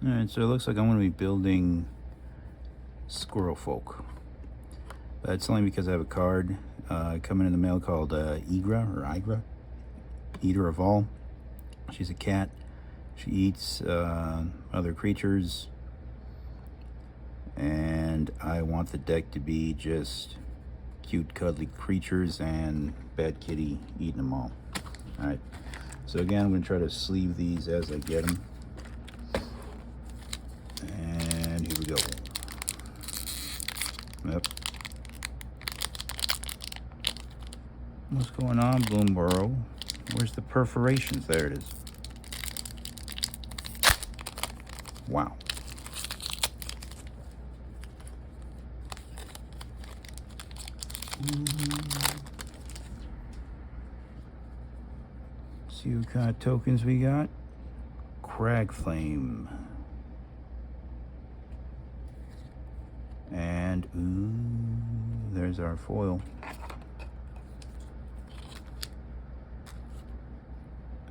Alright, so it looks like I'm going to be building Squirrel Folk. That's only because I have a card coming in the mail called Igra, Eater of All. She's a cat. She eats other creatures. And I want the deck to be just cute, cuddly creatures and Bad Kitty eating them all. Alright, so again, I'm going to try to sleeve these as I get them. And here we go. Yep. What's going on, Bloomburrow? Where's the perforations? There it is. Wow. See what kind of tokens we got. Crag Flame. And, ooh, there's our foil.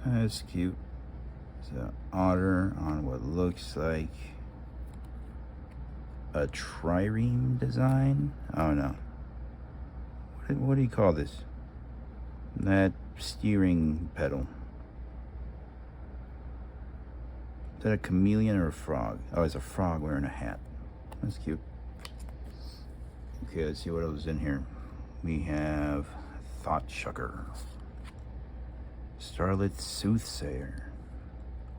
That's cute. It's an otter on what looks like a trireme design. Oh no. What do you call this? That steering pedal. Is that a chameleon or a frog? Oh, it's a frog wearing a hat. That's cute. Okay, let's see what else is in here. We have Thought Shucker, Starlit Soothsayer,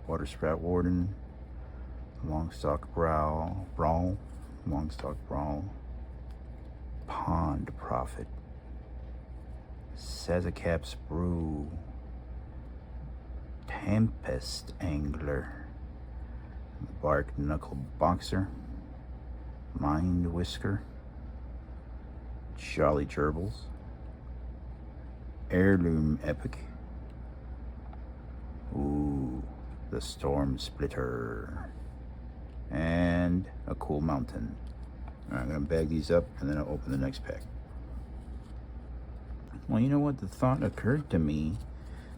Water Sprout Warden, Longstalk Brawl, Pond Prophet, Sazakap's Brew, Tempest Angler, Bark Knuckle Boxer, Mind Whisker, Jolly Gerbils, Heirloom Epic, ooh, the Storm Splitter, and a Cool Mountain. All right, I'm gonna bag these up and then I'll open the next pack. Well, you know what? The thought occurred to me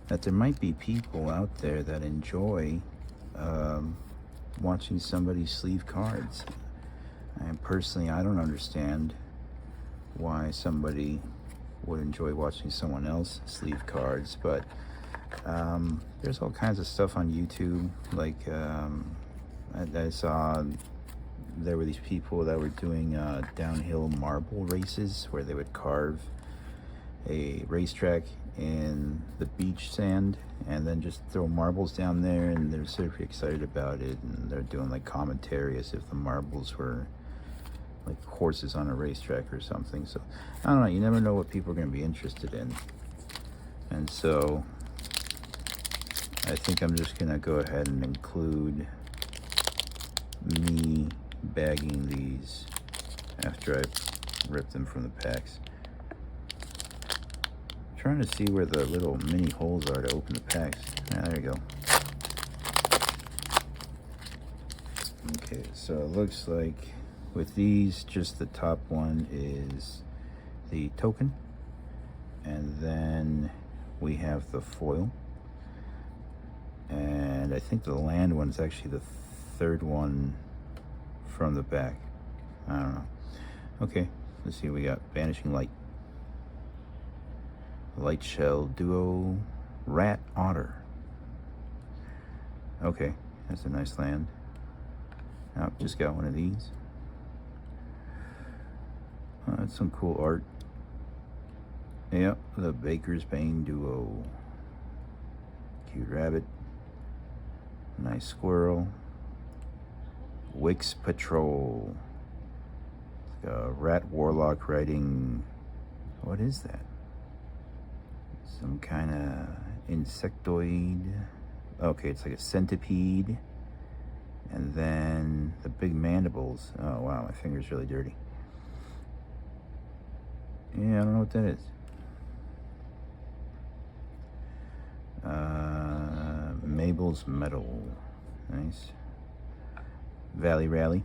that there might be people out there that enjoy watching somebody sleeve cards. And personally, I don't understand why somebody would enjoy watching someone else sleeve cards, but there's all kinds of stuff on YouTube. Like I saw there were these people that were doing downhill marble races where they would carve a racetrack in the beach sand and then just throw marbles down there, and they're super excited about it, and they're doing like commentary as if the marbles were like horses on a racetrack or something. So I don't know, you never know what people are going to be interested in. And so I think I'm just going to go ahead and include me bagging these after I rip them from the packs. I'm trying to see where the little mini holes are to open the packs. Ah, there you go. Okay, so it looks like with these, just the top one is the token, and then we have the foil, and I think the land one is actually the third one from the back. I don't know. Okay, let's see what we got. Vanishing Light, Light Shell Duo, Rat Otter. Okay, that's a nice land. Oh, just got one of these. That's some cool art. Yep, the Baker's Bane Duo. Cute rabbit. Nice squirrel. Wix Patrol. It's like a rat warlock riding. What is that? Some kind of insectoid. Okay, it's like a centipede. And then the big mandibles. Oh wow, my finger's really dirty. Yeah, I don't know what that is. Mabel's Medal. Nice. Valley Rally.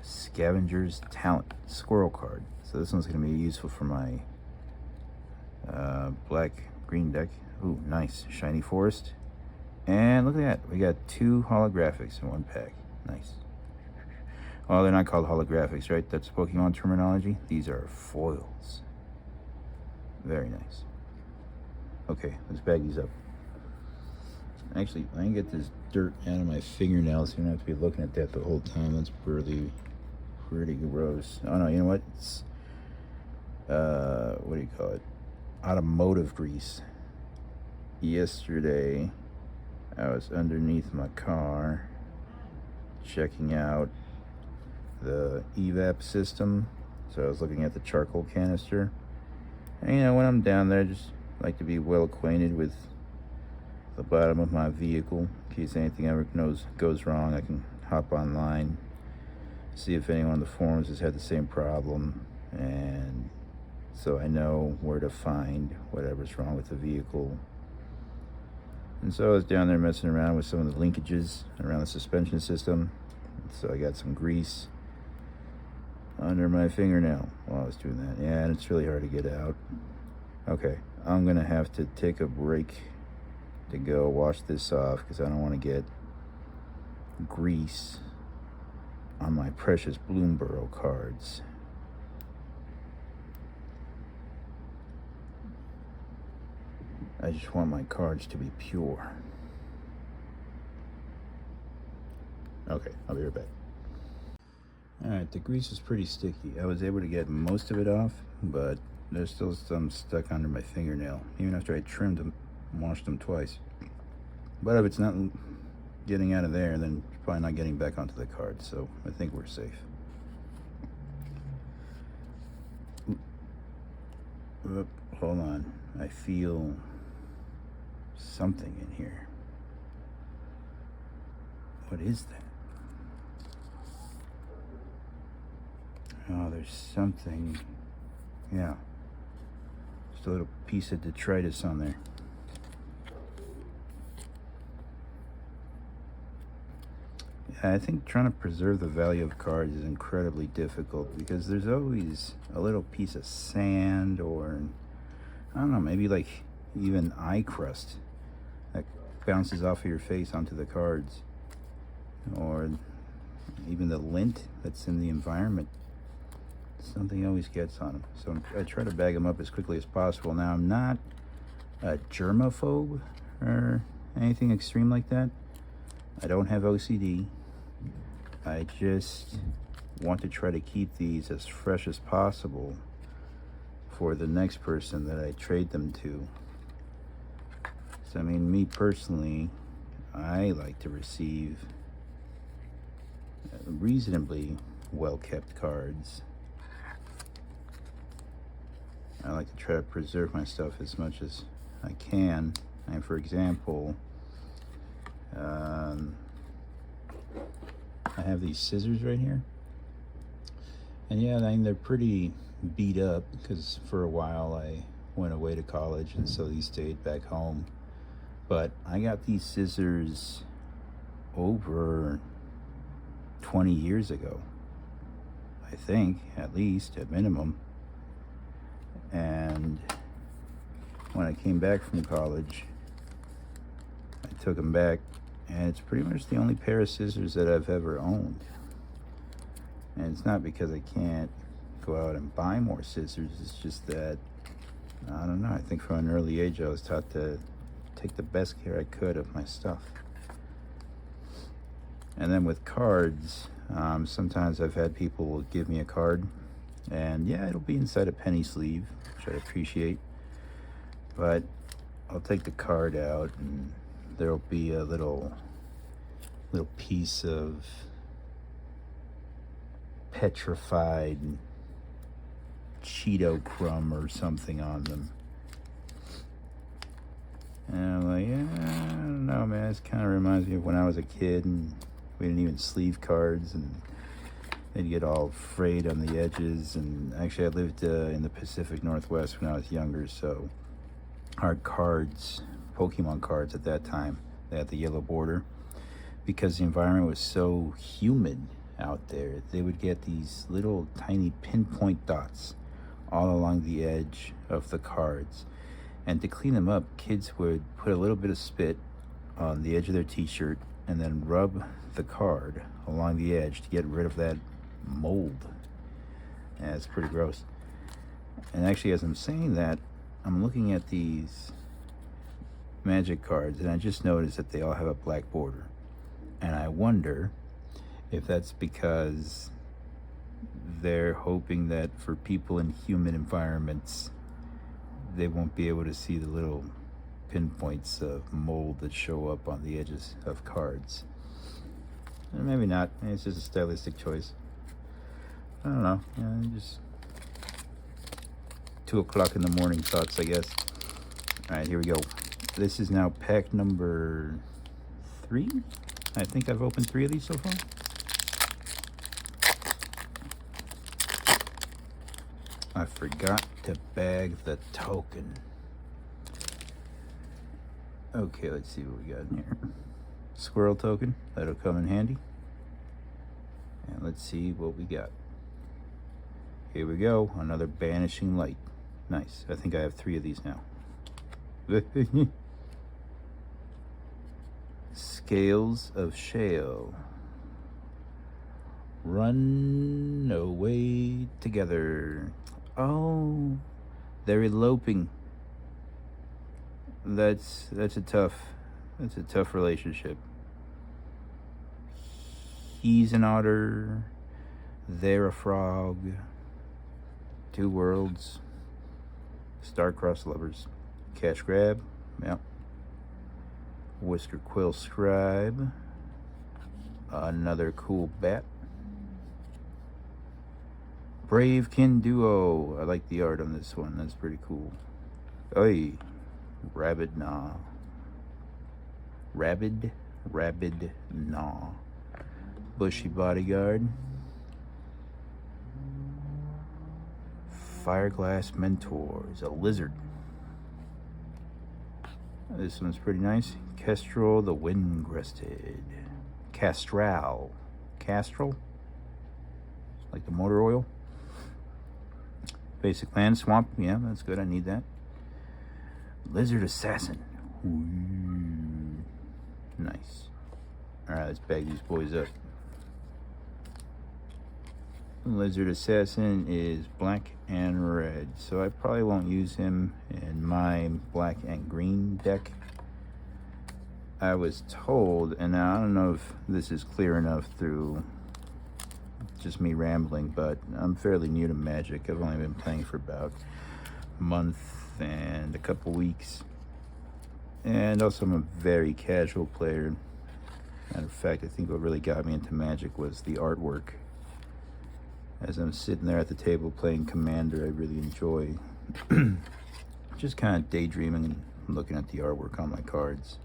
Scavenger's Talent. Squirrel card. So this one's going to be useful for my black-green deck. Ooh, nice. Shiny Forest. And look at that. We got 2 holographics in one pack. Nice. Oh, they're not called holographics, right? That's Pokemon terminology. These are foils. Very nice. Okay, let's bag these up. Actually, I can get this dirt out of my fingernails. You don't have to be looking at that the whole time. That's pretty gross. Oh no, you know what? It's what do you call it? Automotive grease. Yesterday, I was underneath my car checking out the evap system. So I was looking at the charcoal canister. And you know, when I'm down there, I just like to be well acquainted with the bottom of my vehicle in case anything ever goes wrong. I can hop online, see if anyone on the forums has had the same problem, and so I know where to find whatever's wrong with the vehicle. And so I was down there messing around with some of the linkages around the suspension system. So I got some grease under my fingernail while I was doing that. Yeah, and it's really hard to get out. Okay, I'm gonna have to take a break to go wash this off because I don't want to get grease on my precious Bloomburrow cards. I just want my cards to be pure. Okay, I'll be right back. Alright, the grease is pretty sticky. I was able to get most of it off, but there's still some stuck under my fingernail, even after I trimmed them and washed them twice. But if it's not getting out of there, then it's probably not getting back onto the card, so I think we're safe. Oop, hold on. I feel something in here. What is that? Oh, there's something. Yeah. Just a little piece of detritus on there. Yeah, I think trying to preserve the value of cards is incredibly difficult because there's always a little piece of sand or, I don't know, maybe like even eye crust that bounces off of your face onto the cards, or even the lint that's in the environment. Something always gets on them, so I try to bag them up as quickly as possible. Now, I'm not a germaphobe or anything extreme like that. I don't have OCD. I just want to try to keep these as fresh as possible for the next person that I trade them to. So I mean, me personally, I like to receive reasonably well-kept cards. I like to try to preserve my stuff as much as I can. And for example, I have these scissors right here. And yeah, I mean, they're pretty beat up because for a while I went away to college and so these stayed back home. But I got these scissors over 20 years ago, I think, at least, at minimum. And when I came back from college, I took them back, and it's pretty much the only pair of scissors that I've ever owned. And it's not because I can't go out and buy more scissors, it's just that, I don't know, I think from an early age I was taught to take the best care I could of my stuff. And then with cards, sometimes I've had people give me a card, and yeah, it'll be inside a penny sleeve, which I appreciate, but I'll take the card out and there'll be a little piece of petrified Cheeto crumb or something on them. And I'm like, yeah, I don't know, man, this kind of reminds me of when I was a kid and we didn't even sleeve cards and they'd get all frayed on the edges. And actually I lived in the Pacific Northwest when I was younger, so our cards, Pokemon cards at that time, they had the yellow border. Because the environment was so humid out there, they would get these little tiny pinpoint dots all along the edge of the cards. And to clean them up, kids would put a little bit of spit on the edge of their t-shirt and then rub the card along the edge to get rid of that mold. Yeah, it's pretty gross. And actually, as I'm saying that, I'm looking at these Magic cards and I just noticed that they all have a black border. And I wonder if that's because they're hoping that for people in humid environments, they won't be able to see the little pinpoints of mold that show up on the edges of cards. Or maybe not. It's just a stylistic choice. I don't know. Just 2 o'clock in the morning thoughts, I guess. All right, here we go. This is now pack number 3. I think I've opened 3 of these so far. I forgot to bag the token. Okay, let's see what we got in here. Squirrel token, that'll come in handy. And let's see what we got. Here we go, another Banishing Light. Nice, I think I have 3 of these now. Scales of Shale. Run away together. Oh, they're eloping. That's a tough relationship. He's an otter, they're a frog. 2 worlds. Star-crossed lovers. Cash grab, yep. Whisker Quill Scribe. Another cool bat. Brave Kin Duo. I like the art on this one. That's pretty cool. Oi. Rabid Gnaw. Rabid Gnaw. Bushy Bodyguard. Fireglass Mentors. A lizard. This one's pretty nice. Kestrel the Wind-Crested. Castral. Castrel? Like the motor oil. Basic land swamp. Yeah, that's good. I need that. Lizard Assassin. Ooh. Nice. Alright, let's bag these boys up. Lizard Assassin is black and red, so I probably won't use him in my black and green deck. I was told, and I don't know if this is clear enough through just me rambling, but I'm fairly new to Magic. I've only been playing for about a month and a couple weeks, and also I'm a very casual player. Matter of fact, I think what really got me into Magic was the artwork. As I'm sitting there at the table playing Commander, I really enjoy just kind of daydreaming and looking at the artwork on my cards.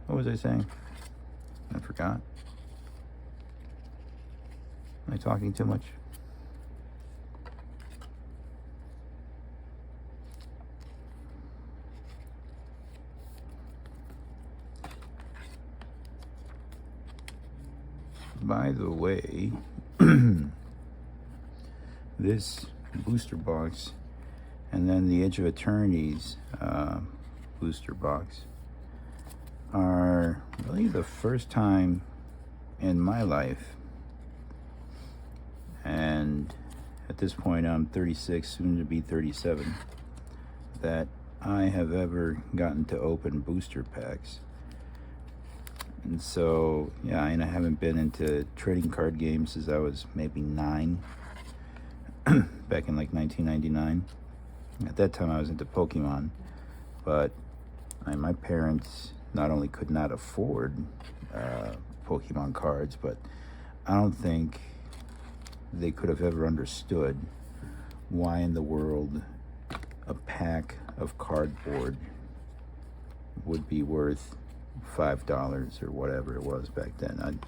What was I saying? I forgot. Am I talking too much? By the way, this booster box and then the Edge of Eternity's booster box are really the first time in my life, and at this point I'm 36, soon to be 37, that I have ever gotten to open booster packs. And so, yeah, and I haven't been into trading card games since I was maybe 9, back in like 1999. At that time I was into Pokemon, but my parents not only could not afford Pokemon cards, but I don't think they could have ever understood why in the world a pack of cardboard would be worth $5 or whatever it was back then.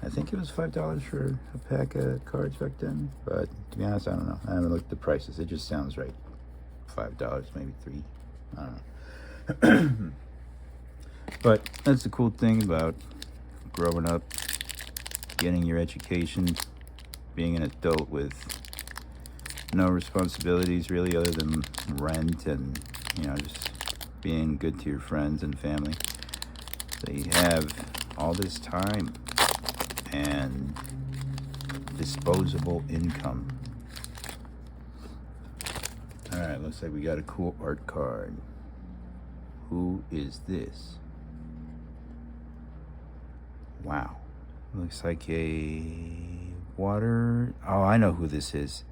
I think it was $5 for a pack of cards back then, but to be honest, I don't know. I haven't looked at the prices. It just sounds right. $5, maybe $3. I don't know. But that's the cool thing about growing up, getting your education, being an adult with no responsibilities really other than rent and, you know, just being good to your friends and family. They have all this time and disposable income. Alright, looks like we got a cool art card. Who is this? Wow. Looks like a water... Oh, I know who this is.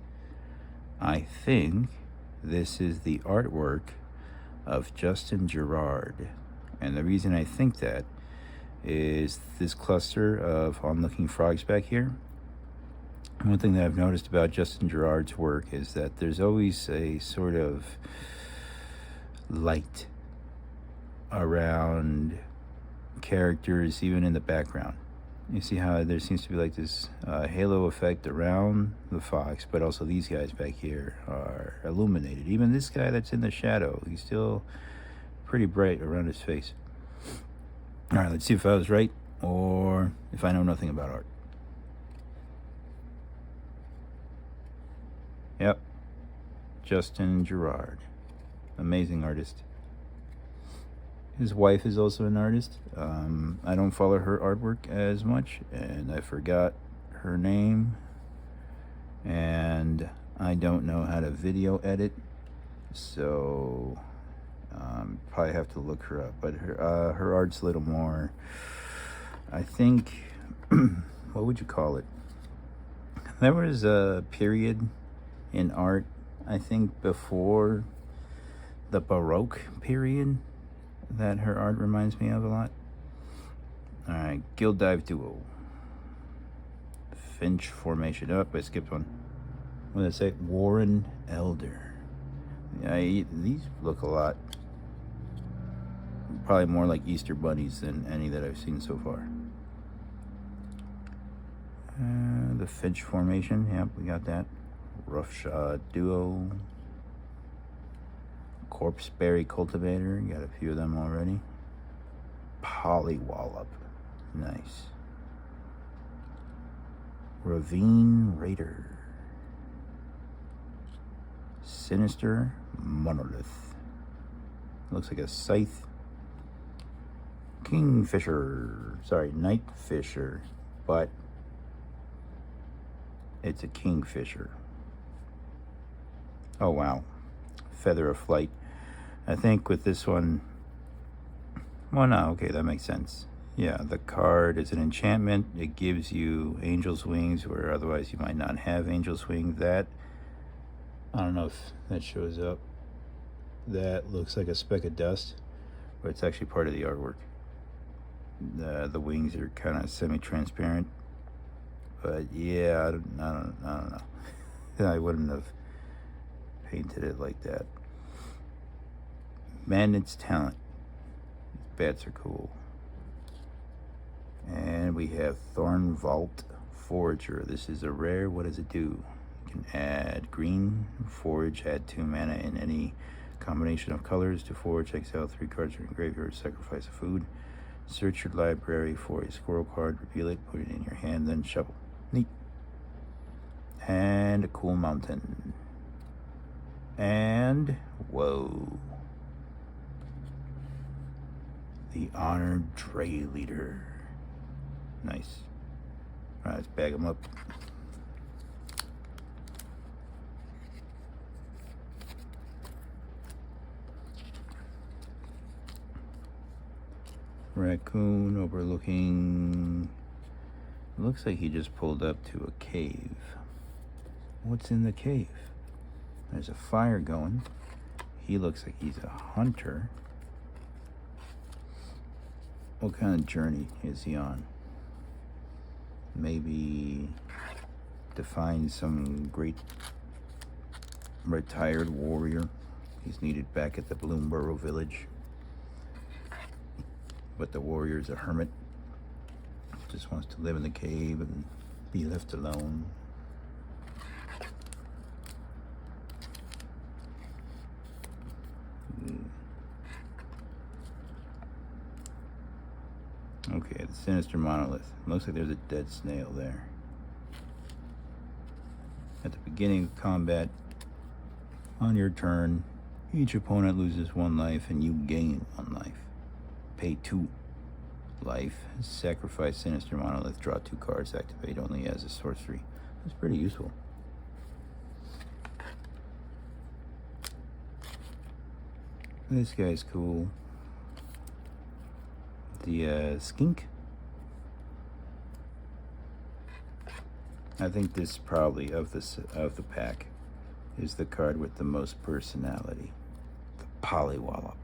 I think this is the artwork of Justin Gerard. And the reason I think that is this cluster of onlooking frogs back here. One thing that I've noticed about Justin Gerard's work is that there's always a sort of light around characters, even in the background. You see how there seems to be like this halo effect around the fox, but also these guys back here are illuminated. Even this guy that's in the shadow, he's still pretty bright around his face. All right, let's see if I was right or if I know nothing about art. Yep, Justin Gerard, amazing artist. His wife is also an artist. I don't follow her artwork as much, and I forgot her name, and I don't know how to video edit, so probably have to look her up. But her art's a little more, I think, what would you call it? There was a period in art, I think before the Baroque period, that her art reminds me of a lot. Alright, Guild Dive Duo. Finch Formation. Oh, I skipped one. What did I say? Warren Elder. These look a lot. Probably more like Easter bunnies than any that I've seen so far. The Finch Formation. Yep, we got that. Roughshod Duo. Corpseberry Cultivator, got a few of them already. Pollywallop, nice. Ravine Raider. Sinister Monolith. Looks like a scythe. Kingfisher, sorry, Nightfisher, but it's a kingfisher. Oh wow, Feather of Flight. I think with this one, well, no, okay, that makes sense. Yeah, the card is an enchantment. It gives you Angel's Wings, where otherwise you might not have Angel's Wings. That, I don't know if that shows up. That looks like a speck of dust, but it's actually part of the artwork. The wings are kind of semi-transparent, but yeah, I don't know. I wouldn't have painted it like that. Bandit's Talent. Bats are cool. And we have Thorn Vault Forager. This is a rare. What does it do? You can add green, forage, add 2 mana in any combination of colors. To forage, exile 3 cards from your graveyard, sacrifice a food. Search your library for a squirrel card, reveal it, put it in your hand, then shuffle. Neat. And a cool mountain. And, whoa. The Honored Dray Leader. Nice. All right, let's bag them up. Raccoon overlooking. Looks like he just pulled up to a cave. What's in the cave? There's a fire going. He looks like he's a hunter. What kind of journey is he on? Maybe to find some great retired warrior. He's needed back at the Bloomburrow village. But the warrior's a hermit. Just wants to live in the cave and be left alone. Okay, the Sinister Monolith. Looks like there's a dead snail there. At the beginning of combat, On your turn, each opponent loses 1 life and you gain 1 life. Pay 2 life, sacrifice Sinister Monolith, draw 2 cards, activate only as a sorcery. That's pretty useful. This guy's cool. The skink. I think this probably of the pack is the card with the most personality. The Pollywallop.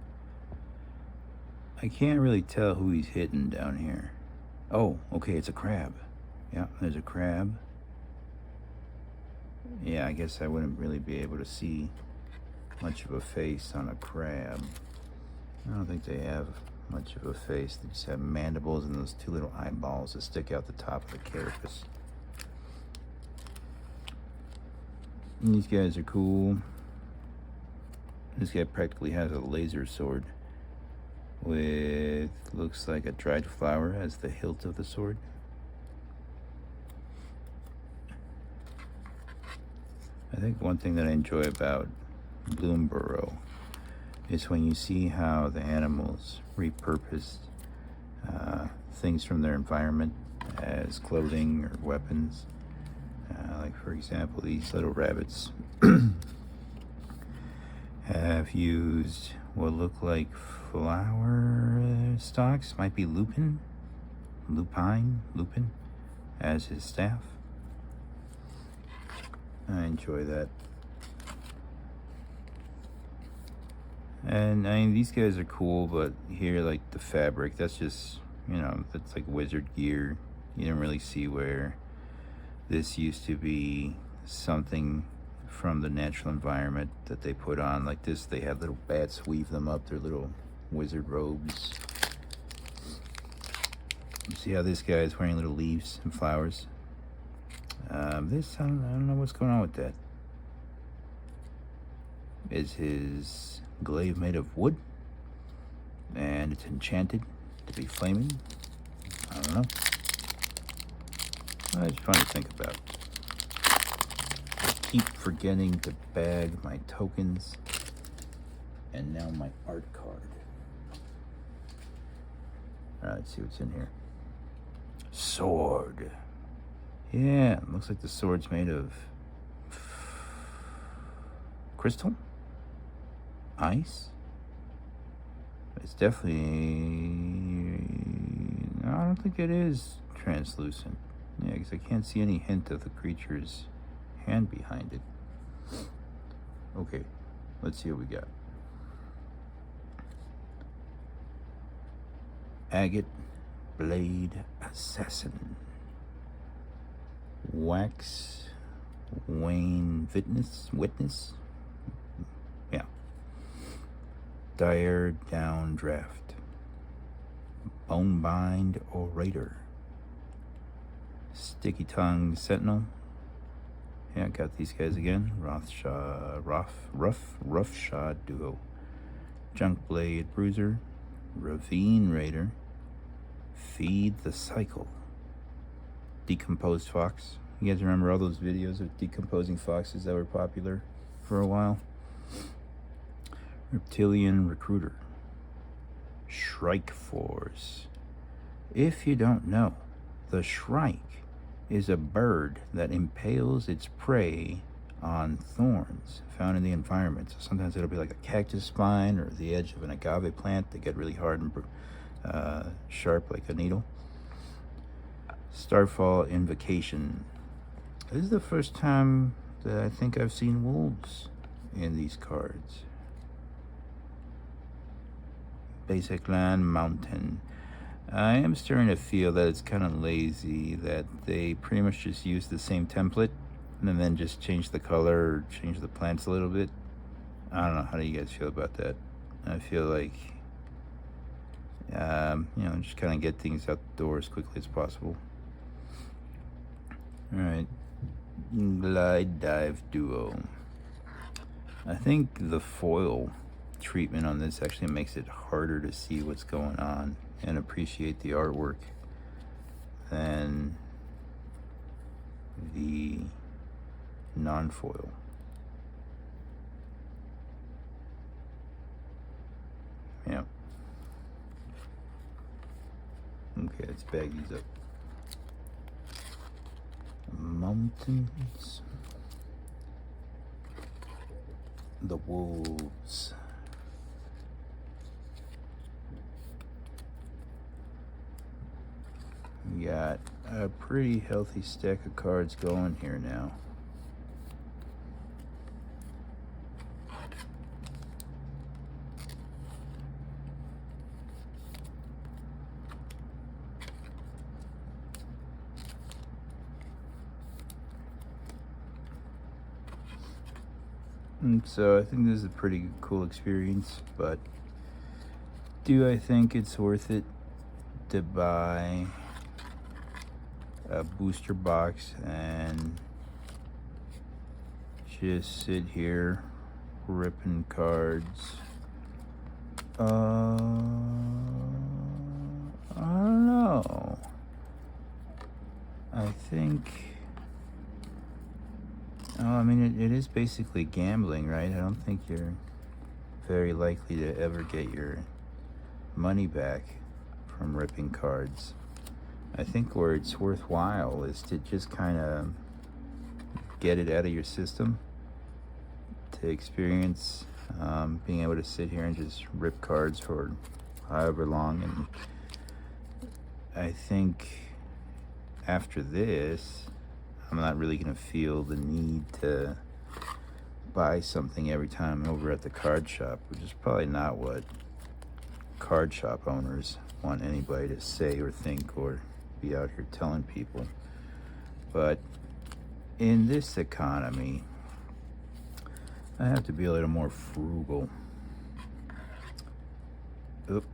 I can't really tell who he's hitting down here. Oh, okay, it's a crab. Yeah, there's a crab. Yeah, I guess I wouldn't really be able to see much of a face on a crab. I don't think they have much of a face. They just have mandibles and those 2 little eyeballs that stick out the top of the carapace. And these guys are cool. This guy practically has a laser sword with, looks like a dried flower as the hilt of the sword. I think one thing that I enjoy about Bloomburrow is when you see how the animals repurpose things from their environment as clothing or weapons. Like for example, these little rabbits have used what look like flower stalks, might be lupin, as his staff. I enjoy that. And I mean, these guys are cool, but here, like the fabric, that's just, you know, that's like wizard gear. You don't really see where this used to be something from the natural environment that they put on. Like this, they have little bats weave them up, their little wizard robes. You see how this guy is wearing little leaves and flowers? This, I don't know what's going on with that. Is his glaive made of wood? And it's enchanted to be flaming? I don't know. Well, it's fun to think about. I keep forgetting to bag my tokens. And now my art card. Alright, let's see what's in here. Sword. Yeah, it looks like the sword's made of crystal? Ice? It's definitely... I don't think it is translucent. Yeah, because I can't see any hint of the creature's hand behind it. Okay, let's see what we got. Agate Blade Assassin. Wax Wayne Witness. Yeah. Dire Down Draft. Bonebind Orator. Sticky Tongue Sentinel. Yeah, got these guys again. Roughshod Duo. Junk Blade Bruiser. Ravine Raider. Feed the Cycle. Decomposed Fox. You guys remember all those videos of decomposing foxes that were popular for a while? Reptilian Recruiter. Shrike Force. If you don't know, the shrike is a bird that impales its prey on thorns found in the environment. So sometimes it'll be like a cactus spine or the edge of an agave plant that get really hard and sharp like a needle. Starfall Invocation. This is the first time that I think I've seen wolves in these cards. Basic Land Mountain. I am starting to feel that it's kind of lazy, that they pretty much just use the same template and then just change the color or change the plants a little bit. I don't know, how do you guys feel about that? I feel like, you know, just kind of get things out the door as quickly as possible. Alright, Glide Dive Duo. I think the foil treatment on this actually makes it harder to see what's going on and appreciate the artwork than the non-foil. Yeah. Okay, let's bag these up. Mountains. The wolves. We got a pretty healthy stack of cards going here now. And so I think this is a pretty cool experience, but do I think it's worth it to buy a booster box and just sit here ripping cards? I don't know. I think, I mean, it is basically gambling, right? I don't think you're very likely to ever get your money back from ripping cards. I think where it's worthwhile is to just kind of get it out of your system, to experience being able to sit here and just rip cards for however long. And I think after this, I'm not really going to feel the need to buy something every time I'm over at the card shop, which is probably not what card shop owners want anybody to say or think or be out here telling people. But in this economy, I have to be a little more frugal. Oop,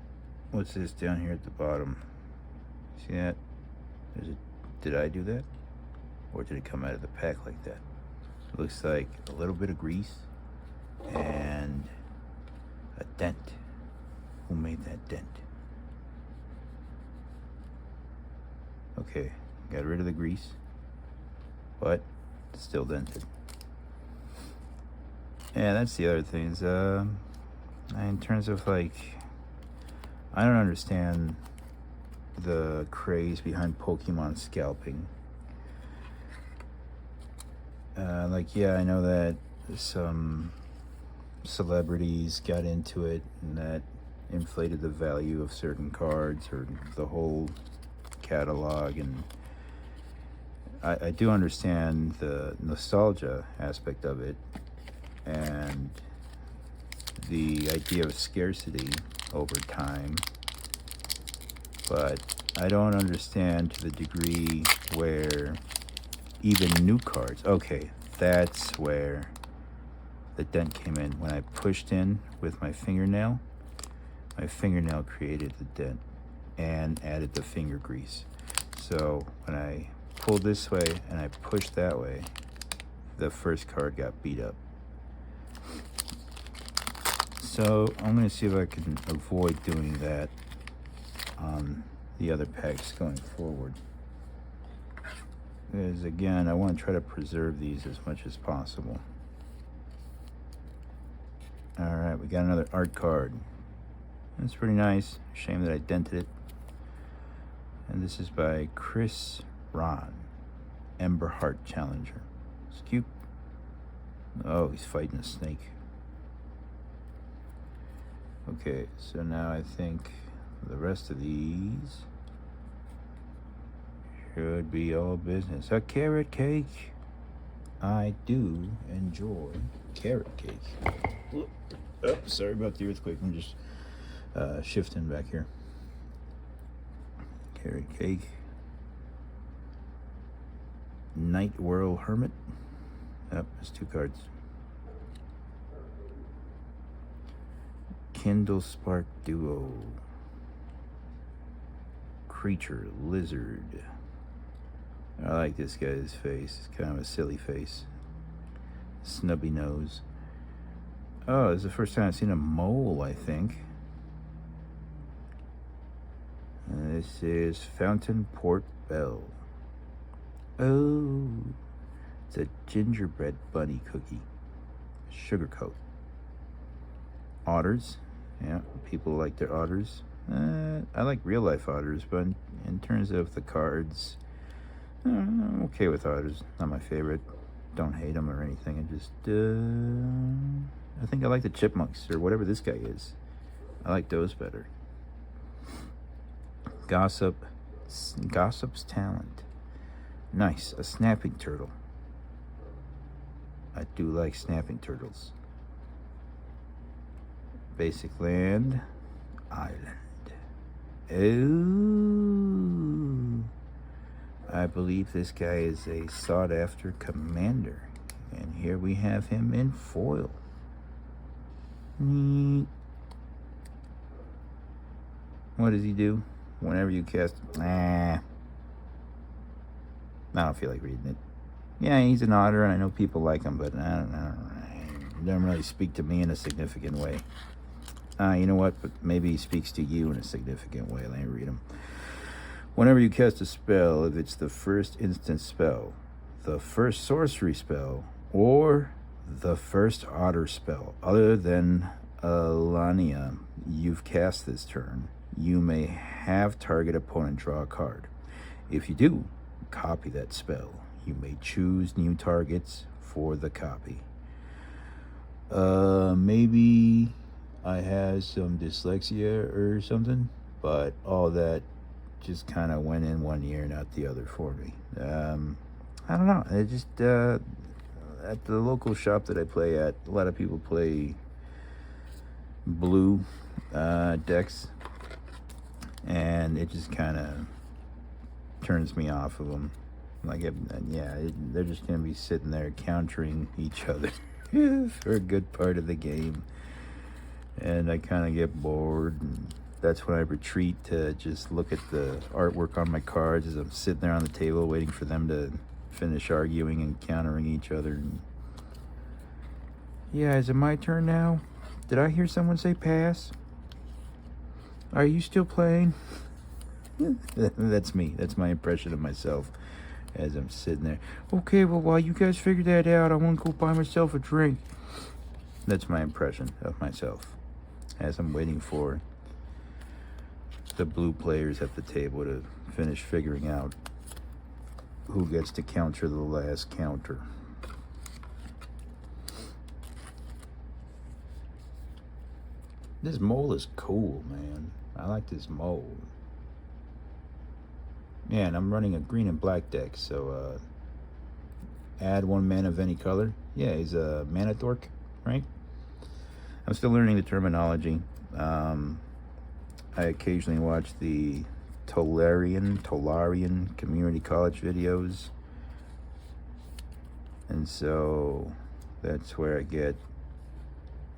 what's this down here at the bottom? See that? Did I do that? Or did it come out of the pack like that? It looks like a little bit of grease and a dent. Who made that dent? Okay, got rid of the grease, but it's still dented. Yeah, that's the other thing is, in terms of like, I don't understand the craze behind Pokemon scalping. Like, yeah, I know that some celebrities got into it and that inflated the value of certain cards or the whole catalog, and I do understand the nostalgia aspect of it and the idea of scarcity over time, but I don't understand to the degree where even new cards, okay, that's where the dent came in. When I pushed in with my fingernail created the dent and added the finger grease. So when I pulled this way and I pushed that way, the first card got beat up. So I'm going to see if I can avoid doing that on the other packs going forward. Because again, I want to try to preserve these as much as possible. Alright, we got another art card. That's pretty nice. Shame that I dented it. And this is by Chris Ron, Ember Heart Challenger. It's cute. Oh, he's fighting a snake. Okay, so now I think the rest of these should be all business. A carrot cake. I do enjoy carrot cake. Oh, sorry about the earthquake. I'm just shifting back here. Carrot cake. Night Whirl Hermit. Yep, there's two cards. Kindle Spark Duo. Creature Lizard. I like this guy's face. It's kind of a silly face. Snubby nose. Oh, this is the first time I've seen a mole, I think. And this is Fountain Port Belle. Oh, it's a gingerbread bunny cookie. Sugar coat. Otters Yeah, people like their otters. I like real life otters, but in terms of the cards, I'm okay with otters. Not my favorite. Don't hate them or anything. I think I like the chipmunks or whatever this guy is. I like those better. Gossip's talent. Nice, a snapping turtle. I do like snapping turtles. Basic land, island. Ooh. I believe this guy is a sought-after commander. And here we have him in foil. Neat. What does he do? Whenever you cast... I don't feel like reading it. Yeah, he's an otter, and I know people like him, but I don't know. He doesn't really speak to me in a significant way. You know what? But maybe he speaks to you in a significant way. Let me read him. Whenever you cast a spell, if it's the first instant spell, the first sorcery spell, or the first otter spell, other than Alania you've cast this turn, you may have target opponent draw a card. If you do, copy that spell. You may choose new targets for the copy. Maybe I had some dyslexia or something, but all that just kind of went in one ear and out the other for me. I don't know. It just at the local shop that I play at, a lot of people play blue decks, and it just kind of turns me off of them. Like, they're just gonna be sitting there countering each other for a good part of the game, and I kind of get bored, and that's when I retreat to just look at the artwork on my cards as I'm sitting there on the table waiting for them to finish arguing and countering each other. And yeah, is it my turn now? Did I hear someone say pass? Are you still playing? That's me. That's my impression of myself as I'm sitting there. Okay, well, while you guys figure that out, I want to go buy myself a drink. That's my impression of myself as I'm waiting for the blue players at the table to finish figuring out who gets to counter the last counter. This mole is cool, man. I like this mole. Yeah, and I'm running a green and black deck, so add 1 mana of any color. Yeah, he's a mana dork, right? I'm still learning the terminology. I occasionally watch the Tolarian community college videos, and so that's where I get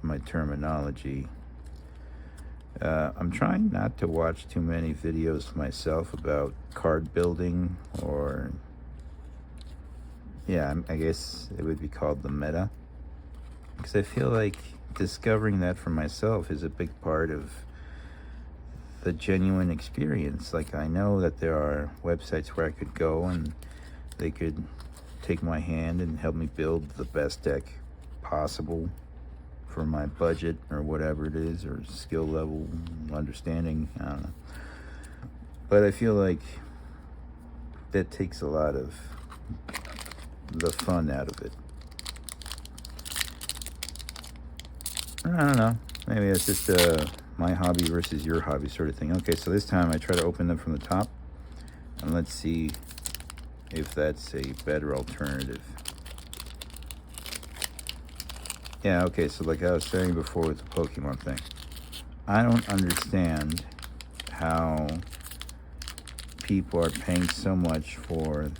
my terminology. I'm trying not to watch too many videos myself about card building, or I guess it would be called the meta, because I feel like discovering that for myself is a big part of the genuine experience. Like, I know that there are websites where I could go and they could take my hand and help me build the best deck possible for my budget or whatever it is, or skill level, understanding, I don't know. But I feel like that takes a lot of the fun out of it. I don't know. Maybe it's just my hobby versus your hobby sort of thing. Okay, so this time I try to open them from the top, and let's see if that's a better alternative. Yeah, okay, so like I was saying before with the Pokemon thing, I don't understand how people are paying so much for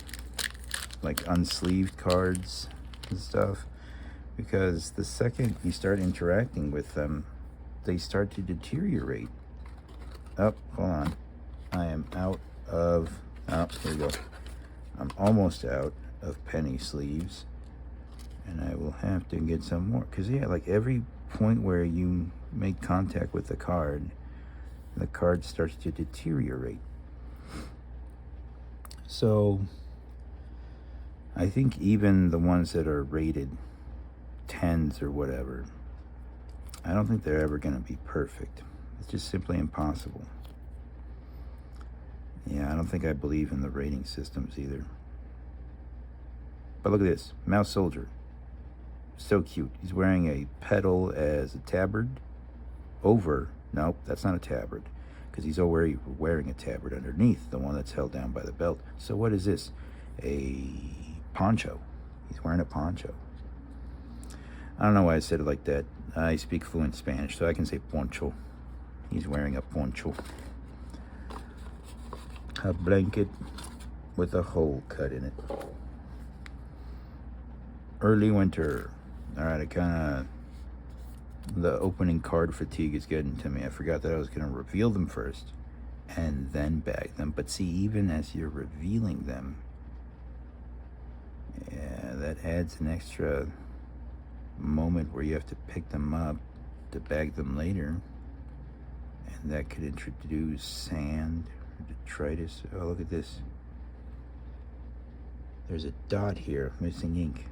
like unsleeved cards and stuff, because the second you start interacting with them, they start to deteriorate. Oh, hold on. I am out of, oh, here we go. I'm almost out of penny sleeves, and I will have to get some more, because yeah, like every point where you make contact with the card starts to deteriorate. So I think even the ones that are rated 10s or whatever, I don't think they're ever going to be perfect. It's just simply impossible. Yeah, I don't think I believe in the rating systems either. But look at this, Mouse Soldier. So cute. He's wearing a petal as a tabard over. Nope, that's not a tabard, because he's already wearing a tabard underneath, the one that's held down by the belt. So what is this? A poncho. He's wearing a poncho. I don't know why I said it like that. I speak fluent Spanish, so I can say poncho. He's wearing a poncho. A blanket with a hole cut in it. Early winter. Alright, the opening card fatigue is getting to me. I forgot that I was going to reveal them first and then bag them. But see, even as you're revealing them, yeah, that adds an extra moment where you have to pick them up to bag them later. And that could introduce sand or detritus. Oh, look at this. There's a dot here, missing ink.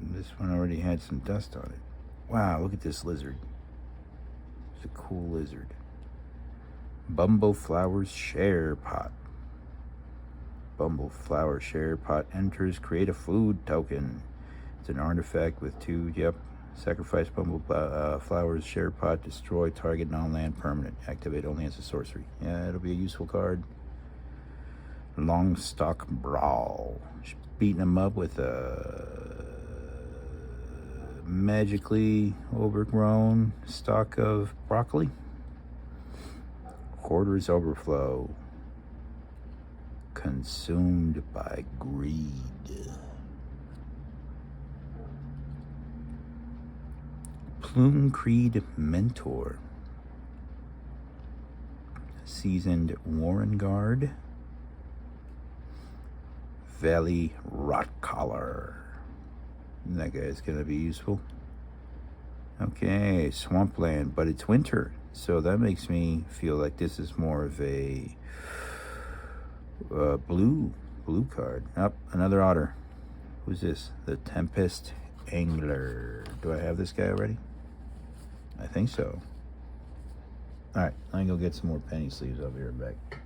This one already had some dust on it. Wow, look at this lizard. It's a cool lizard. Bumbleflower's Share Pot. Bumbleflower Share Pot enters, create a food token. It's an artifact with 2, sacrifice Bumbleflower's Share Pot, destroy target non-land permanent. Activate only as a sorcery. Yeah, it'll be a useful card. Longstock Brawl. Beating him up with a magically overgrown stalk of broccoli. Quarters Overflow. Consumed by greed. Plume Creed Mentor. Seasoned Warren Guard. Valley Rotcaller. That guy's gonna be useful. Okay, Swampland, but it's winter, so that makes me feel like this is more of a blue card. Up, another otter. Who's this? The Tempest Angler. Do I have this guy already? I think so. All right, I'm gonna go get some more penny sleeves. I'll be right back.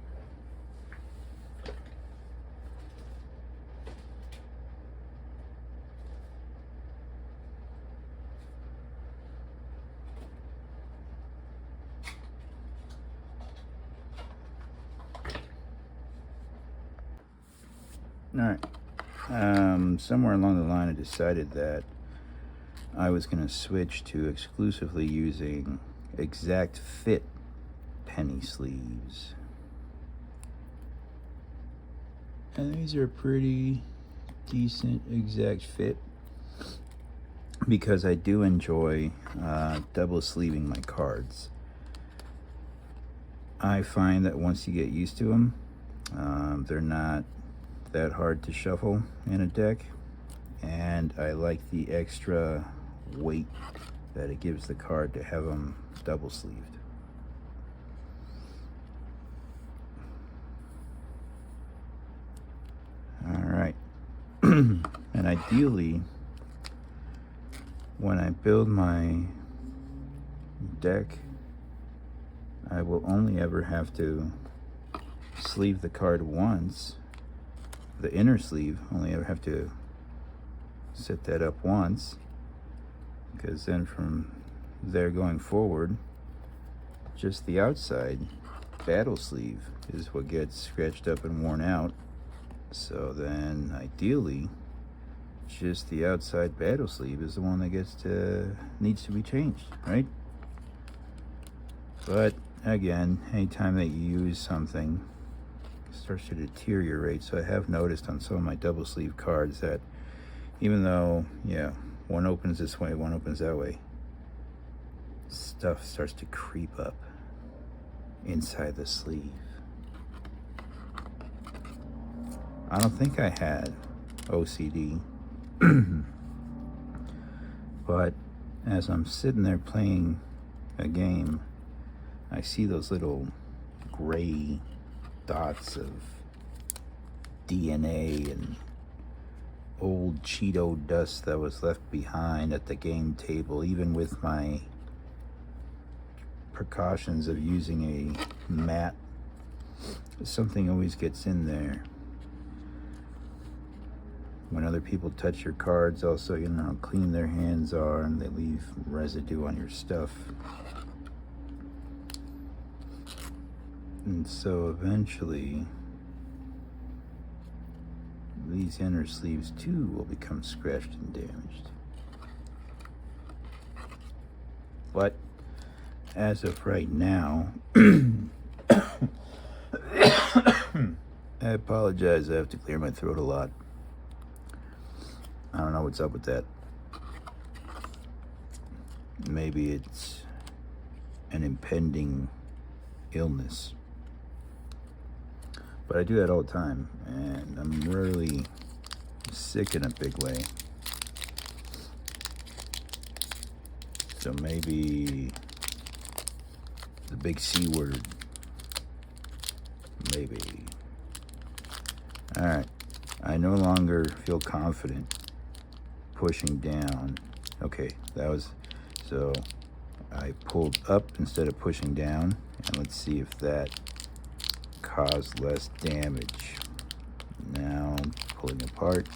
All right. Somewhere along the line, I decided that I was going to switch to exclusively using exact fit penny sleeves. And these are pretty decent exact fit, because I do enjoy double sleeving my cards. I find that once you get used to them, they're not that hard to shuffle in a deck, and I like the extra weight that it gives the card to have them double sleeved. All right. And ideally, when I build my deck, I will only ever have to sleeve the card once. The inner sleeve, only ever have to set that up once, because then from there going forward, just the outside battle sleeve is what gets scratched up and worn out. So then ideally, just the outside battle sleeve is the one that needs to be changed, right? But again, anytime that you use something, it starts to deteriorate. So I have noticed on some of my double sleeve cards that even though, one opens this way, one opens that way, stuff starts to creep up inside the sleeve. I don't think I had OCD, but as I'm sitting there playing a game, I see those little gray dots of DNA and old Cheeto dust that was left behind at the game table, even with my precautions of using a mat. Something always gets in there. When other people touch your cards, also, you know how clean their hands are, and they leave residue on your stuff. And so eventually, these inner sleeves too will become scratched and damaged. But as of right now, I apologize, I have to clear my throat a lot. I don't know what's up with that. Maybe it's an impending illness. But I do that all the time, and I'm really sick in a big way. So maybe the big C word. Maybe. Alright. I no longer feel confident pushing down. Okay, that was... So I pulled up instead of pushing down. And let's see if that caused less damage. Now pulling apart.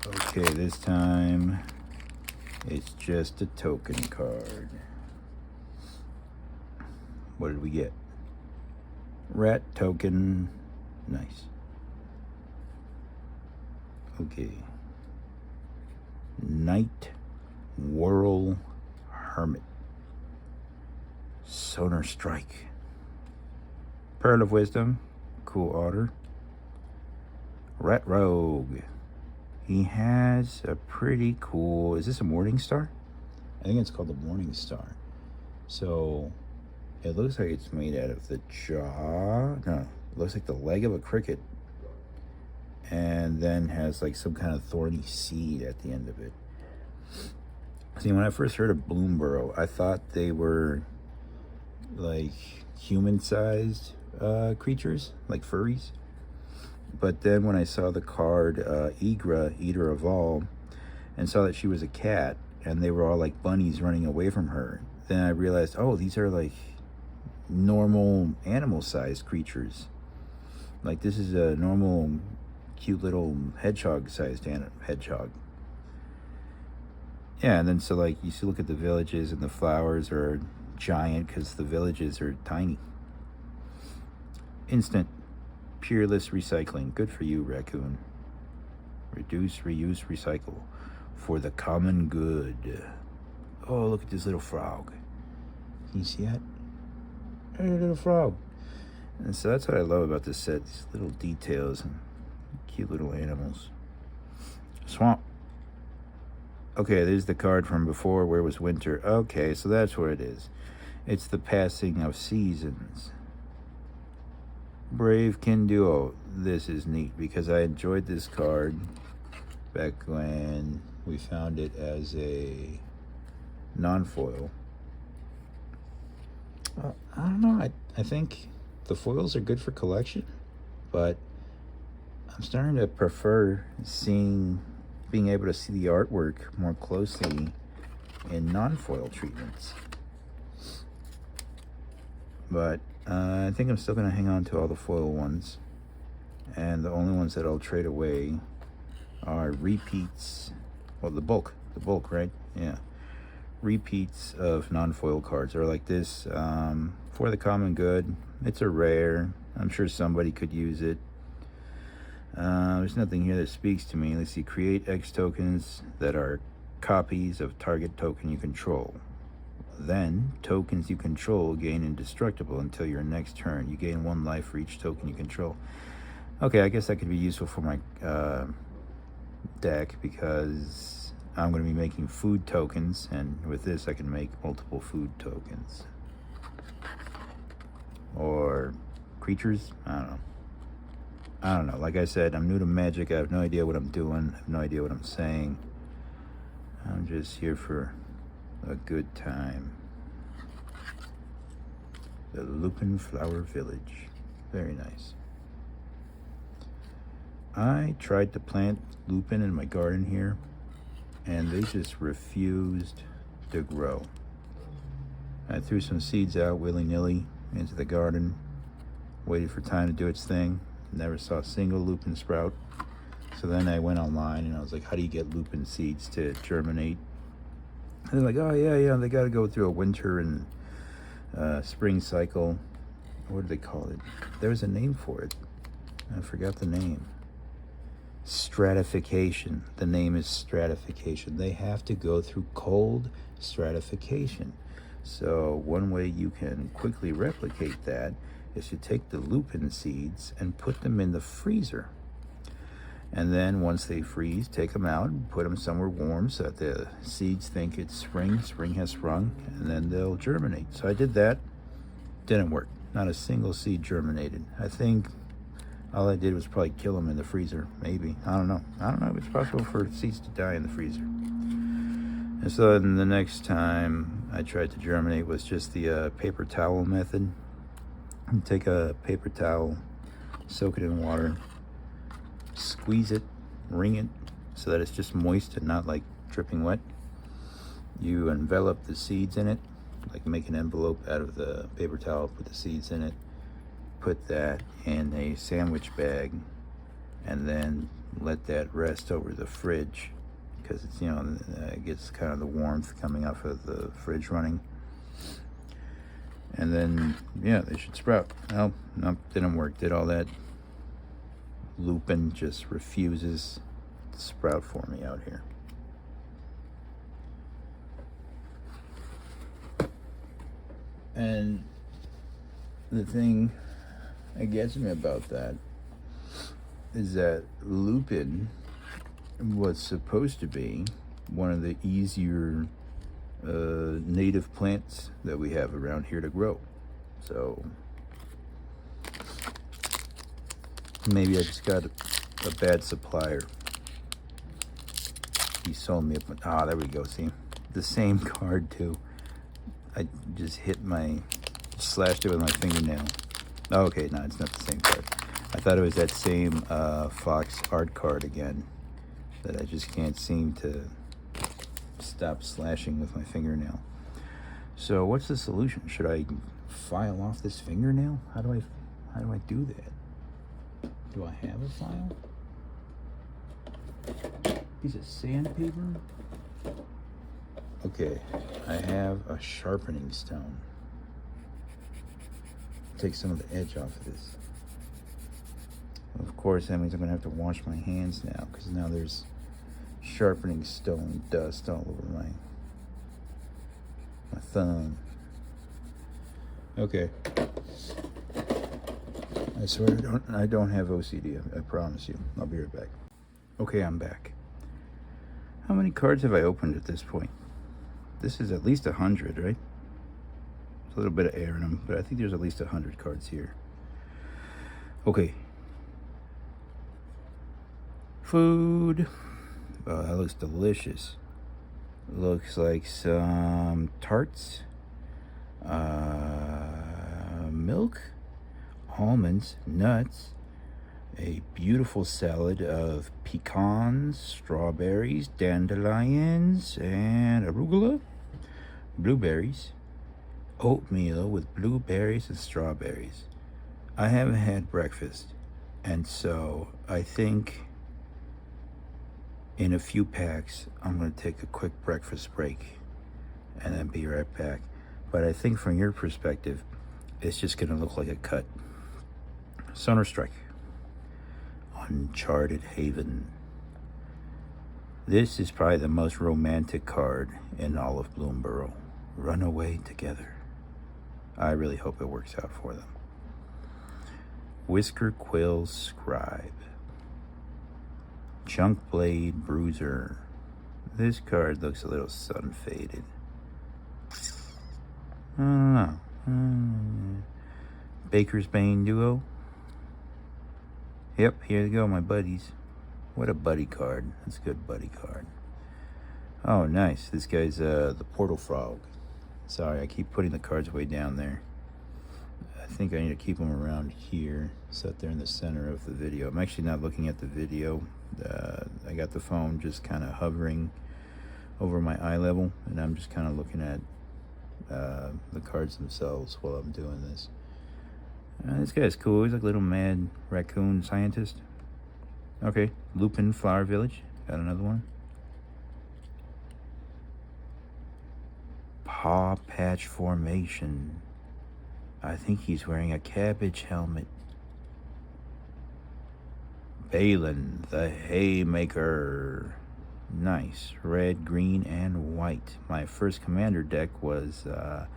Okay, this time it's just a token card. What did we get? Rat token. Nice. Okay. Night Whirl Hermit. Sonar Strike. Pearl of Wisdom. Cool order. Rat Rogue. He has a pretty cool... Is this a Morning Star? I think it's called the Morning Star. So it looks like it's made out of the jaw. No, it looks like the leg of a cricket. And then has like some kind of thorny seed at the end of it. See, when I first heard of Bloomburrow, I thought they were like human-sized creatures, like furries. But then when I saw the card Igra, Eater of All, and saw that she was a cat, and they were all like bunnies running away from her, then I realized, oh, these are like normal animal-sized creatures. Like this is a normal, cute little hedgehog-sized hedgehog. Yeah, and then so like you see, look at the villages, and the flowers are giant because the villages are tiny. Instant. Peerless recycling. Good for you, raccoon. Reduce, reuse, recycle. For the common good. Oh, look at this little frog. Can you see that? Hey, little frog. And so that's what I love about this set. These little details and cute little animals. Swamp. Okay, there's the card from before. Where was winter? Okay, so that's where it is. It's the passing of seasons. Brave Kin Duo. This is neat because I enjoyed this card back when we found it as a non-foil. I don't know. I think the foils are good for collection, but I'm starting to prefer being able to see the artwork more closely in non-foil treatments. But I think I'm still going to hang on to all the foil ones. And the only ones that I'll trade away are repeats. Well, the bulk, right? Yeah. Repeats of non-foil cards are like this. For the common good. It's a rare. I'm sure somebody could use it. There's nothing here that speaks to me. Let's see. Create X tokens that are copies of target token you control. Then, tokens you control gain indestructible until your next turn. You gain 1 life for each token you control. Okay, I guess that could be useful for my deck because I'm going to be making food tokens, and with this I can make multiple food tokens. Or creatures? I don't know. Like I said, I'm new to Magic. I have no idea what I'm doing. I have no idea what I'm saying. I'm just here for a good time. The Lupin Flower Village. Very nice. I tried to plant lupin in my garden here, and they just refused to grow. I threw some seeds out willy-nilly into the garden, waited for time to do its thing, never saw a single lupin sprout. So then I went online and I was like, how do you get lupin seeds to germinate? And they're like, oh yeah, they got to go through a winter and spring cycle. What do they call it? There was a name for it. I forgot the name. Stratification. The name is stratification. They have to go through cold stratification. So one way you can quickly replicate that is to take the lupin seeds and put them in the freezer. And then once they freeze, take them out and put them somewhere warm so that the seeds think it's spring has sprung, and then they'll germinate. So I did that. Didn't work. Not a single seed germinated. I think all I did was probably kill them in the freezer. Maybe. I don't know. If it's possible for seeds to die in the freezer. And so then the next time I tried to germinate was just the paper towel method. You take a paper towel, soak it in water, squeeze it, wring it so that it's just moist and not like dripping wet. You envelop the seeds in it, like make an envelope out of the paper towel, put the seeds in it, put that in a sandwich bag, and then let that rest over the fridge, because it's, it gets kind of the warmth coming off of the fridge running. And then, yeah, they should sprout. Well, nope, didn't work. Did all that. Lupin just refuses to sprout for me out here. And the thing that gets me about that is that lupin was supposed to be one of the easier native plants that we have around here to grow. So maybe I just got a bad supplier. He sold me up. There we go. See, the same card too. I just slashed it with my fingernail. Oh, okay, no, it's not the same card. I thought it was that same Fox art card again that I just can't seem to stop slashing with my fingernail. So what's the solution? Should I file off this fingernail? How do I do that? Do I have a file? Piece of sandpaper? Okay, I have a sharpening stone. Take some of the edge off of this. Of course, that means I'm gonna have to wash my hands now, because now there's sharpening stone dust all over my thumb. Okay. I swear I don't have OCD. I promise you. I'll be right back. Okay, I'm back. How many cards have I opened at this point? This is at least 100, right? There's a little bit of air in them, but I think there's at least 100 cards here. Okay. Food. Oh, that looks delicious. Looks like some tarts, milk, almonds, nuts, a beautiful salad of pecans, strawberries, dandelions, and arugula, blueberries, oatmeal with blueberries and strawberries. I haven't had breakfast, and so I think in a few packs I'm going to take a quick breakfast break and then be right back. But I think from your perspective, it's just going to look like a cut. Sonar Strike. Uncharted Haven. This is probably the most romantic card in all of Bloomburrow. Run away together. I really hope it works out for them. Whisker Quill Scribe. Chunk Blade Bruiser. This card looks a little sun faded. I don't know. Baker's Bane Duo. Yep, here they go, my buddies. What a buddy card. That's a good buddy card. Oh, nice. This guy's the Portal Frog. Sorry, I keep putting the cards way down there. think I need to keep them around here, so that they're in the center of the video. I'm actually not looking at the video. I got the phone just kind of hovering over my eye level, and I'm just kind of looking at the cards themselves while I'm doing this. This guy's cool. He's like a little mad raccoon scientist. Okay, Lupin Flower Village. Got another one. Paw Patch Formation. I think he's wearing a cabbage helmet. Balin the Haymaker. Nice. Red, green, and white. My first commander deck was the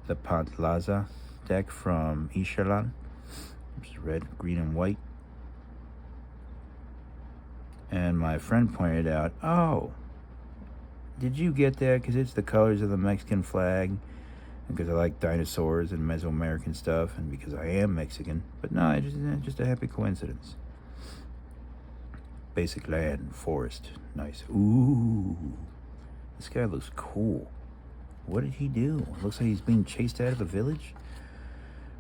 Pantlaza deck from Ishalan. It's red, green, and white. And my friend pointed out, oh, did you get that because it's the colors of the Mexican flag? And because I like dinosaurs and Mesoamerican stuff, and because I am Mexican. But no, it's just a happy coincidence. Basic land, forest, nice. Ooh, this guy looks cool. What did he do? Looks like he's being chased out of the village.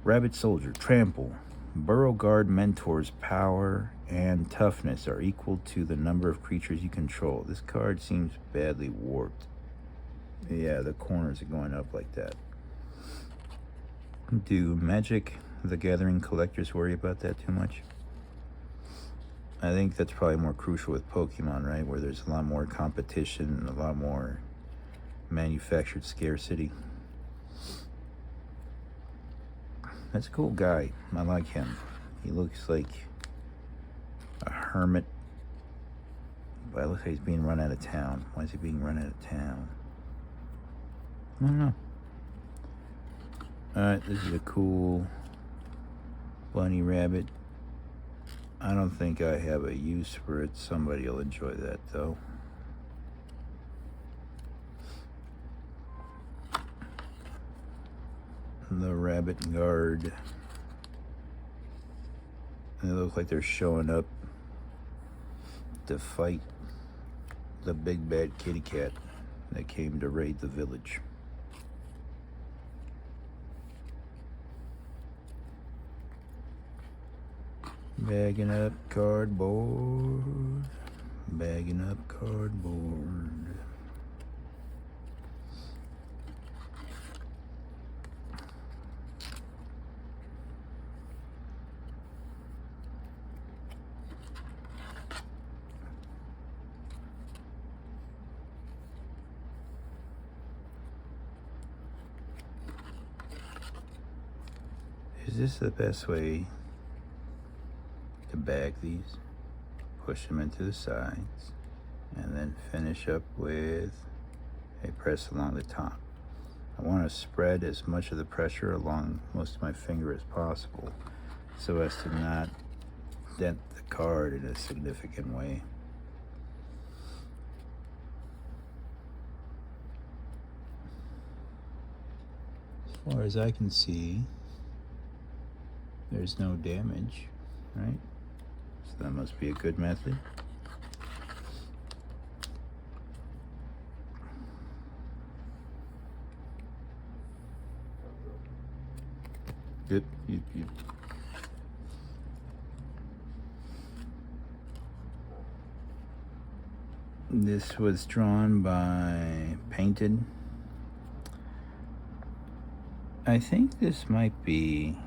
Rabbit Soldier, trample. Burrow Guard Mentor's power and toughness are equal to the number of creatures you control. This card seems badly warped. Yeah, the corners are going up like that. Do Magic the Gathering collectors worry about that too much? I think that's probably more crucial with Pokemon, right? Where there's a lot more competition and a lot more manufactured scarcity. That's a cool guy. I like him. He looks like a hermit. But it looks like he's being run out of town. Why is he being run out of town? I don't know. Alright, this is a cool bunny rabbit. I don't think I have a use for it. Somebody will enjoy that, though. The Rabbit Guard. They look like they're showing up to fight the big bad kitty cat that came to raid the village. Bagging up cardboard. Bagging up cardboard. Is this the best way to bag these? Push them into the sides and then finish up with a press along the top. I want to spread as much of the pressure along most of my finger as possible so as to not dent the card in a significant way. As far as I can see, there's no damage, right? So that must be a good method. Yep. This was drawn by Painted. I think this might be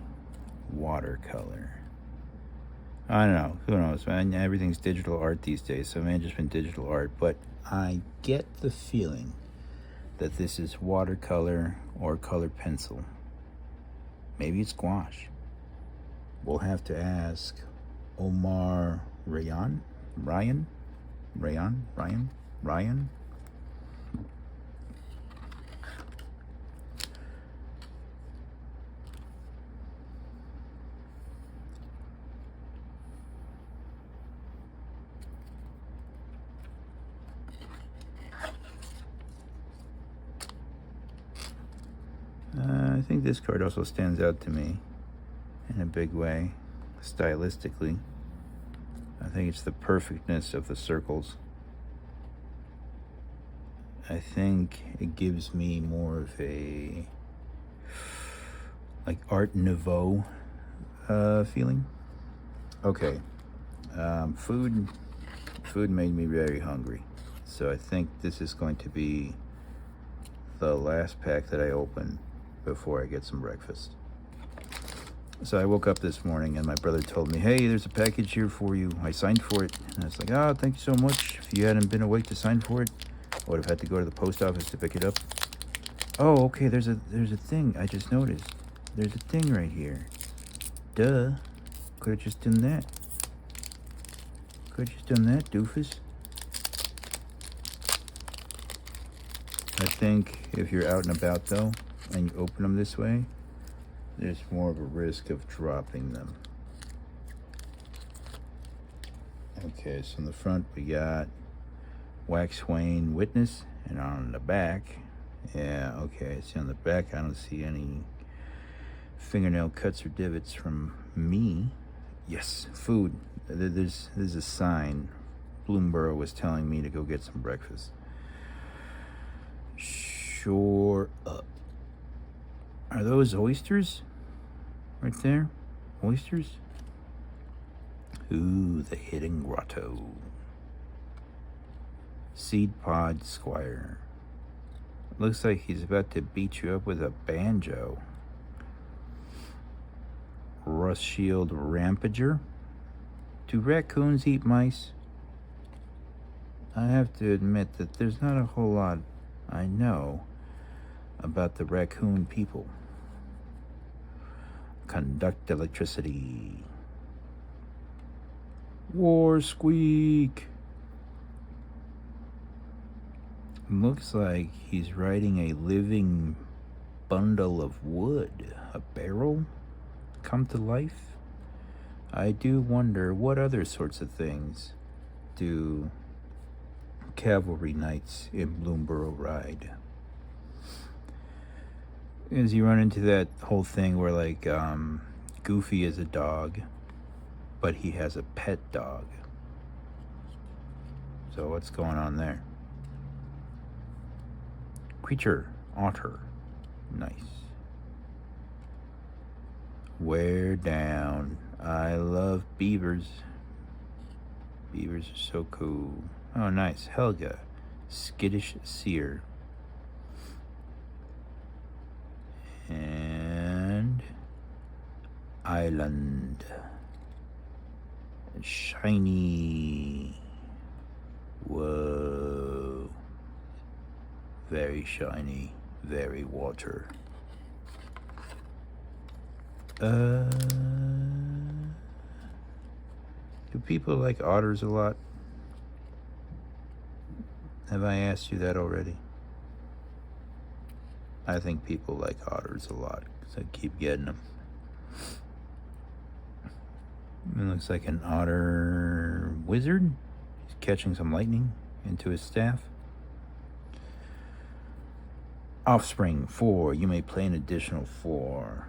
watercolor. I don't know. Who knows, man? Everything's digital art these days, so it may have just been digital art. But I get the feeling that this is watercolor or colored pencil. Maybe it's gouache. We'll have to ask Omar Ryan. I think this card also stands out to me in a big way, stylistically. I think it's the perfectness of the circles. I think it gives me more of a like Art Nouveau feeling. Okay, food made me very hungry, so I think this is going to be the last pack that I open before I get some breakfast. So I woke up this morning and my brother told me, hey, there's a package here for you. I signed for it. And I was like, oh, thank you so much. If you hadn't been awake to sign for it, I would have had to go to the post office to pick it up. Oh, okay, there's a thing. I just noticed. There's a thing right here. Duh. Could have just done that. Could have just done that, doofus. I think if you're out and about, though, and you open them this way, there's more of a risk of dropping them. Okay, so in the front we got Wax Wayne Witness, and on the back, yeah, okay, see on the back I don't see any fingernail cuts or divots from me. Yes, food. There's a sign. Bloomburrow was telling me to go get some breakfast. Sure up. Are those oysters? Right there? Oysters? Ooh, the hidden grotto. Seed Pod Squire. Looks like he's about to beat you up with a banjo. Rust Shield Rampager. Do raccoons eat mice? I have to admit that there's not a whole lot I know about the raccoon people. Conduct electricity. War Squeak. Looks like he's riding a living bundle of wood. A barrel come to life? I do wonder what other sorts of things do cavalry knights in Bloomburrow ride. As you run into that whole thing where like Goofy is a dog, but he has a pet dog. So what's going on there? Creature, otter, nice. Wear down. I love beavers. Beavers are so cool. Oh, nice. Helga, skittish seer. And island. Shiny. Whoa. Very shiny. Very water. Do people like otters a lot? Have I asked you that already? I think people like otters a lot because I keep getting them. It looks like an otter wizard. He's catching some lightning into his staff. Offspring 4. You may play an additional 4.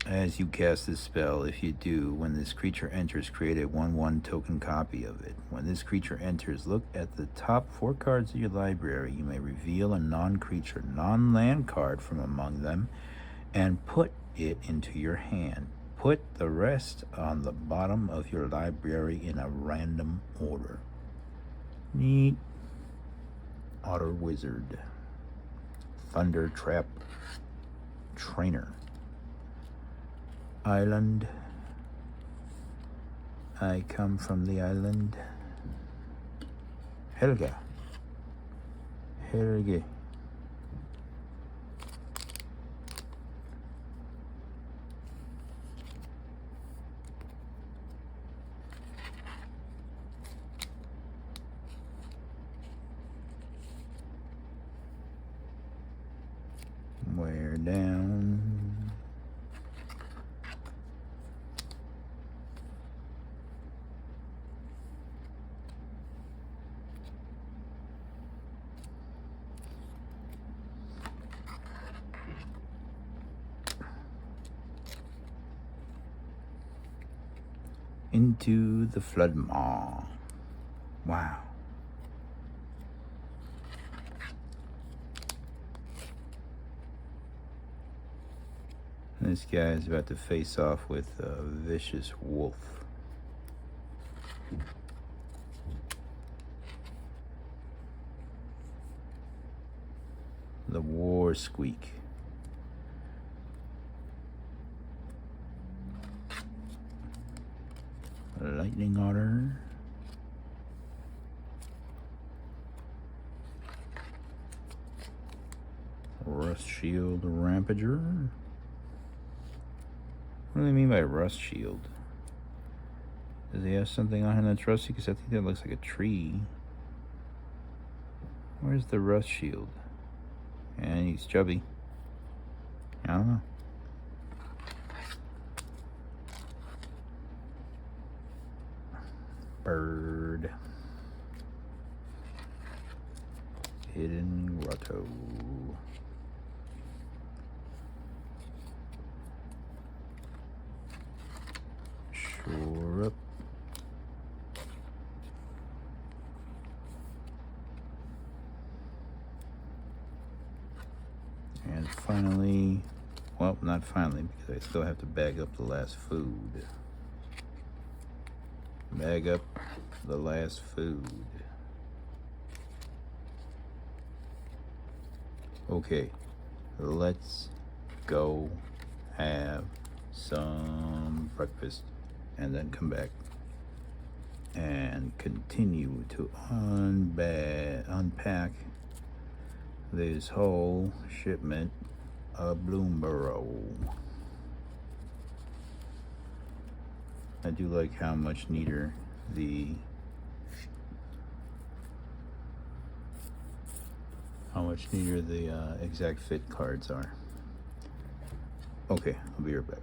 As you cast this spell, if you do, when this creature enters, create a 1/1 token copy of it. When this creature enters, look at the top 4 cards of your library. You may reveal a non-creature, non-land card from among them and put it into your hand. Put the rest on the bottom of your library in a random order. Neat. Otter Wizard. Thunder Trap Trainer. Island. I come from the island. Helga. Helge. Wear down. Into the flood maw. Wow. This guy is about to face off with a vicious wolf. The war squeak. Lightning otter. Rust shield rampager. What do they mean by rust shield? Does he have something on him that's rusty? Because I think that looks like a tree. Where's the rust shield? And he's chubby. I don't know. Bird. Hidden grotto. Shore up. And finally, well, not finally, because I still have to bag up the last food. Bag up the last food. Okay, let's go have some breakfast and then come back and continue to unpack this whole shipment of Bloomburrow. I do like how much neater the exact fit cards are. Okay, I'll be right back.